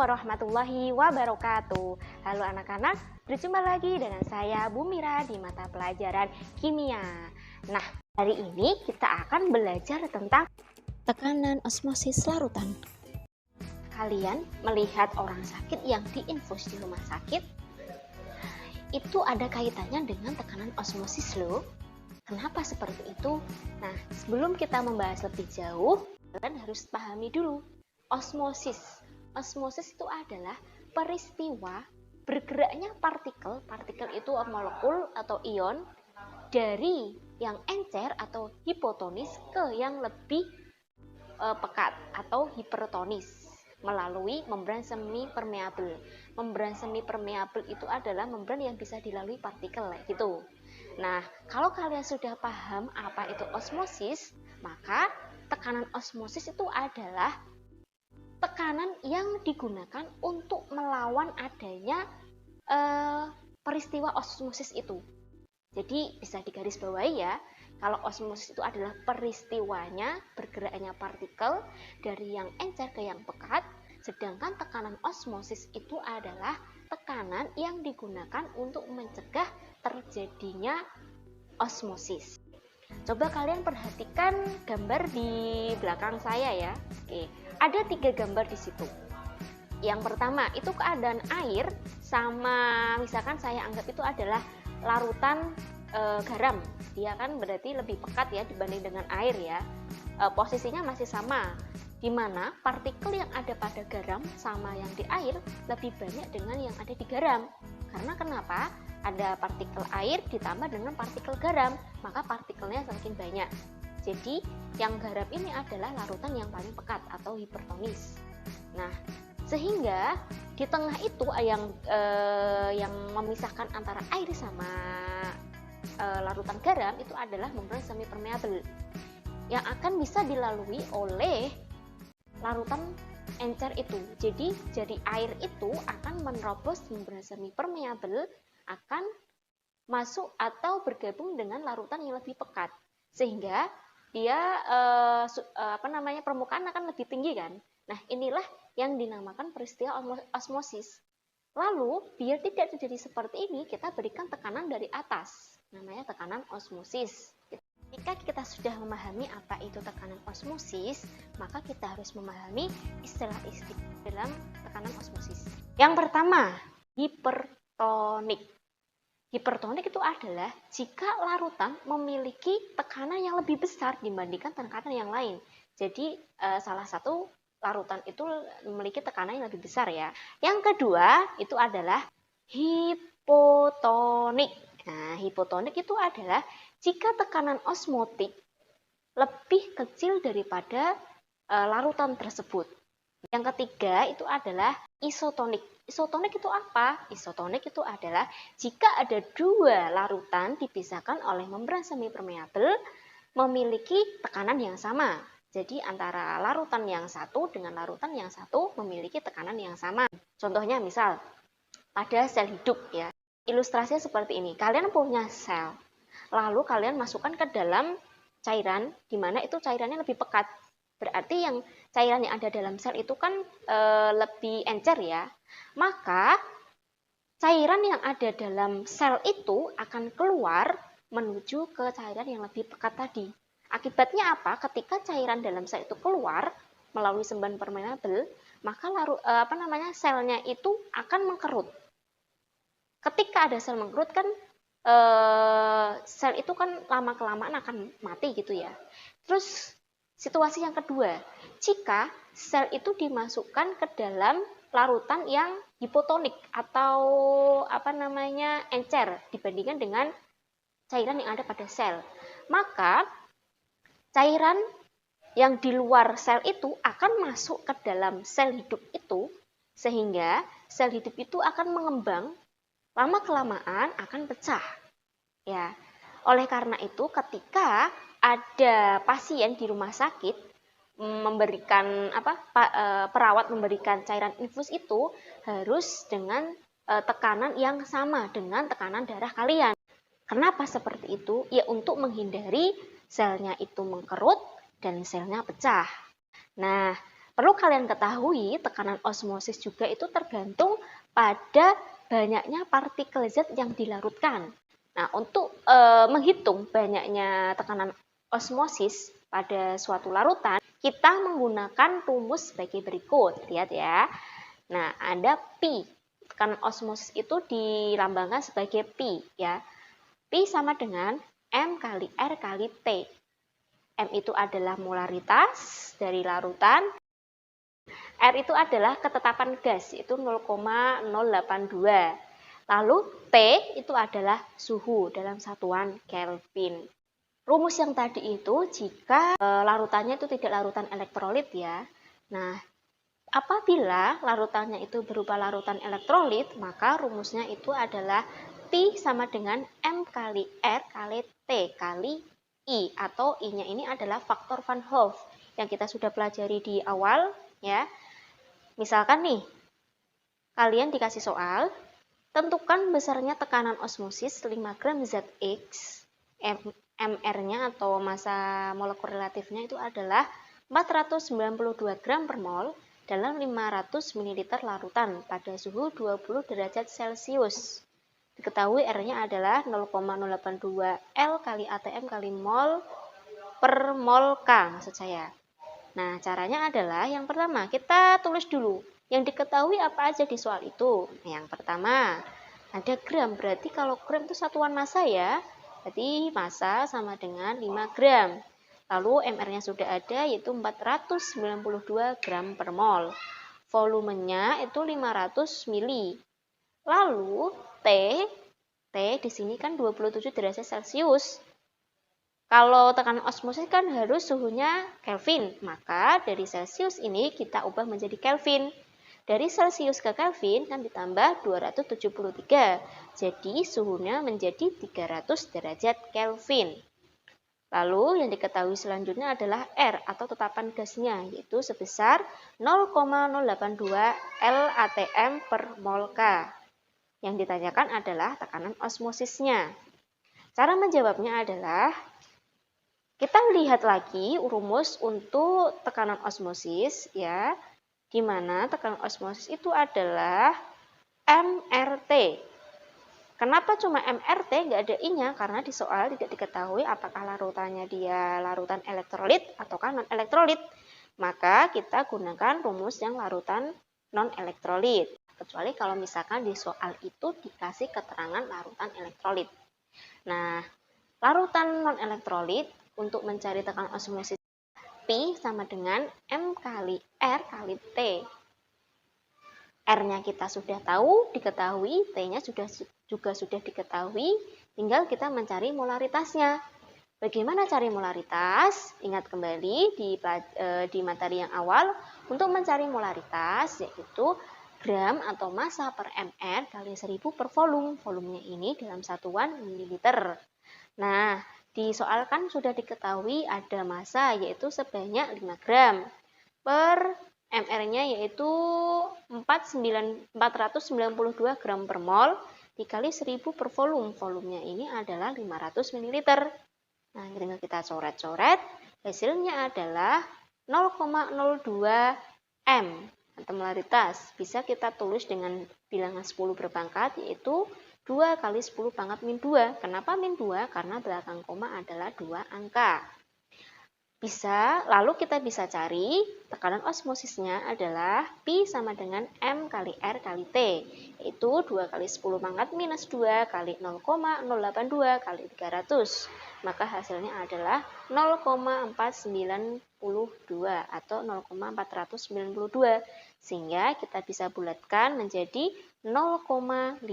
warahmatullahi wabarakatuh. Halo anak-anak, berjumpa lagi dengan saya Bu Mira di mata pelajaran kimia. Nah, hari ini kita akan belajar tentang tekanan osmosis larutan. Kalian melihat orang sakit yang diinfus di rumah sakit? Itu ada kaitannya dengan tekanan osmosis loh. Kenapa seperti itu? Nah, sebelum kita membahas lebih jauh, kalian harus pahami dulu osmosis. Osmosis itu adalah peristiwa bergeraknya partikel itu molekul atau ion, dari yang encer atau hipotonis ke yang lebih pekat atau hipertonis melalui membran semi permeabel. Membran semi permeabel itu adalah membran yang bisa dilalui partikel gitu. Nah, kalau kalian sudah paham apa itu osmosis, maka tekanan osmosis itu adalah tekanan yang digunakan untuk melawan adanya peristiwa osmosis itu. Jadi bisa digarisbawahi ya, kalau osmosis itu adalah peristiwanya bergeraknya partikel dari yang encer ke yang pekat, sedangkan tekanan osmosis itu adalah tekanan yang digunakan untuk mencegah terjadinya osmosis. Coba kalian perhatikan gambar di belakang saya ya. Oke, ada 3 gambar di situ. Yang pertama itu keadaan air sama, misalkan saya anggap itu adalah larutan garam. Dia kan berarti lebih pekat ya dibanding dengan air ya. Posisinya masih sama, di mana partikel yang ada pada garam sama yang di air lebih banyak dengan yang ada di garam. Karena kenapa? Ada partikel air ditambah dengan partikel garam, maka partikelnya semakin banyak. Jadi yang garam ini adalah larutan yang paling pekat atau hipertonis. Nah, sehingga di tengah itu yang memisahkan antara air sama larutan garam itu adalah membran semi permeabel yang akan bisa dilalui oleh larutan encer itu. Jadi air itu akan menerobos membran semi permeabel, akan masuk atau bergabung dengan larutan yang lebih pekat, sehingga dia permukaan akan lebih tinggi kan. Nah, inilah yang dinamakan peristiwa osmosis. Lalu biar tidak terjadi seperti ini, kita berikan tekanan dari atas, namanya tekanan osmosis. Jika kita sudah memahami apa itu tekanan osmosis, maka kita harus memahami istilah-istilah dalam tekanan osmosis. Yang pertama, hipertonik. Hipertonik itu adalah jika larutan memiliki tekanan yang lebih besar dibandingkan tekanan yang lain. Jadi salah satu larutan itu memiliki tekanan yang lebih besar ya. Yang kedua itu adalah hipotonik. Nah, hipotonik itu adalah jika tekanan osmotik lebih kecil daripada larutan tersebut. Yang ketiga itu adalah isotonik. Isotonik itu apa? Isotonik itu adalah jika ada 2 larutan dipisahkan oleh membran semi permeabel memiliki tekanan yang sama. Jadi antara larutan yang satu dengan larutan yang satu memiliki tekanan yang sama. Contohnya misal pada sel hidup ya. Ilustrasinya seperti ini. Kalian punya sel. Lalu kalian masukkan ke dalam cairan di mana itu cairannya lebih pekat. Berarti yang cairan yang ada dalam sel itu kan lebih encer ya. Maka cairan yang ada dalam sel itu akan keluar menuju ke cairan yang lebih pekat tadi. Akibatnya apa? Ketika cairan dalam sel itu keluar melalui membran permeabel, maka selnya itu akan mengkerut. Ketika ada sel mengkerut kan sel itu kan lama-kelamaan akan mati gitu ya. Terus situasi yang kedua, jika sel itu dimasukkan ke dalam larutan yang hipotonik atau encer dibandingkan dengan cairan yang ada pada sel, maka cairan yang di luar sel itu akan masuk ke dalam sel hidup itu, sehingga sel hidup itu akan mengembang, lama-kelamaan akan pecah. Ya, oleh karena itu ketika ada pasien di rumah sakit memberikan perawat memberikan cairan infus itu harus dengan tekanan yang sama dengan tekanan darah kalian. Kenapa seperti itu? Ya untuk menghindari selnya itu mengkerut dan selnya pecah. Nah, Perlu kalian ketahui, tekanan osmosis juga itu tergantung pada banyaknya partikel zat yang dilarutkan. Nah, untuk menghitung banyaknya tekanan osmosis pada suatu larutan, kita menggunakan rumus sebagai berikut. Lihat ya. Nah, ada pi. Tekanan osmosis itu dilambangkan sebagai pi ya. Pi sama dengan M kali R kali T. M itu adalah molaritas dari larutan. R itu adalah ketetapan gas, itu 0,082. Lalu T itu adalah suhu dalam satuan Kelvin. Rumus yang tadi itu jika larutannya itu tidak larutan elektrolit ya. Nah, apabila larutannya itu berupa larutan elektrolit, maka rumusnya itu adalah P sama dengan M kali R kali T kali I, atau I-nya ini adalah faktor Van Hoff yang kita sudah pelajari di awal ya. Misalkan nih, kalian dikasih soal, tentukan besarnya tekanan osmosis 5 gram ZX, MR-nya atau massa molekul relatifnya itu adalah 492 gram per mol dalam 500 ml larutan pada suhu 20 derajat Celcius. Diketahui R-nya adalah 0,082 L kali ATM kali mol per mol K maksud saya. Nah, caranya adalah yang pertama, kita tulis dulu yang diketahui apa aja di soal itu. Yang pertama, ada gram, berarti kalau gram itu satuan massa ya. Berarti massa sama dengan 5 gram. Lalu MR-nya sudah ada, yaitu 492 gram per mol. Volumenya itu 500 mili. Lalu T di sini kan 27 derajat Celcius. Kalau tekanan osmosis kan harus suhunya Kelvin, maka dari Celcius ini kita ubah menjadi Kelvin. Dari Celcius ke Kelvin kan ditambah 273, jadi suhunya menjadi 300 derajat Kelvin. Lalu yang diketahui selanjutnya adalah R atau tetapan gasnya, yaitu sebesar 0,082 LATM per mol K. Yang ditanyakan adalah tekanan osmosisnya. Cara menjawabnya adalah kita lihat lagi rumus untuk tekanan osmosis ya, di mana tekanan osmosis itu adalah MRT. Kenapa cuma MRT, nggak ada I-nya? Karena di soal tidak diketahui apakah larutannya dia larutan elektrolit ataukah non-elektrolit. Maka kita gunakan rumus yang larutan non-elektrolit. Kecuali kalau misalkan di soal itu dikasih keterangan larutan elektrolit. Nah, larutan non-elektrolit untuk mencari tekanan osmosis P sama dengan M kali R kali T. R-nya kita sudah tahu, diketahui, T-nya juga sudah diketahui, tinggal kita mencari molaritasnya. Bagaimana cari molaritas? Ingat kembali di materi yang awal, untuk mencari molaritas yaitu gram atau massa per mr kali 1000 per volume. Volumenya ini dalam satuan mililiter. Nah, di soal kan sudah diketahui ada massa yaitu sebanyak 5 gram per mr-nya yaitu 492 gram per mol dikali 1000 per volume. Volumenya ini adalah 500 ml. Nah, tinggal kita coret-coret. Hasilnya adalah 0,02 M atau molaritas. Bisa kita tulis dengan bilangan 10 berpangkat yaitu 2 kali 10 pangkat min 2. Kenapa min 2? Karena belakang koma adalah 2 angka. Lalu kita bisa cari tekanan osmosisnya adalah P sama dengan M kali R kali T. Yaitu 2 kali 10 pangkat minus 2 kali 0,082 kali 300. Maka hasilnya adalah 0,492 atau 0,492. Sehingga kita bisa bulatkan menjadi 0,5.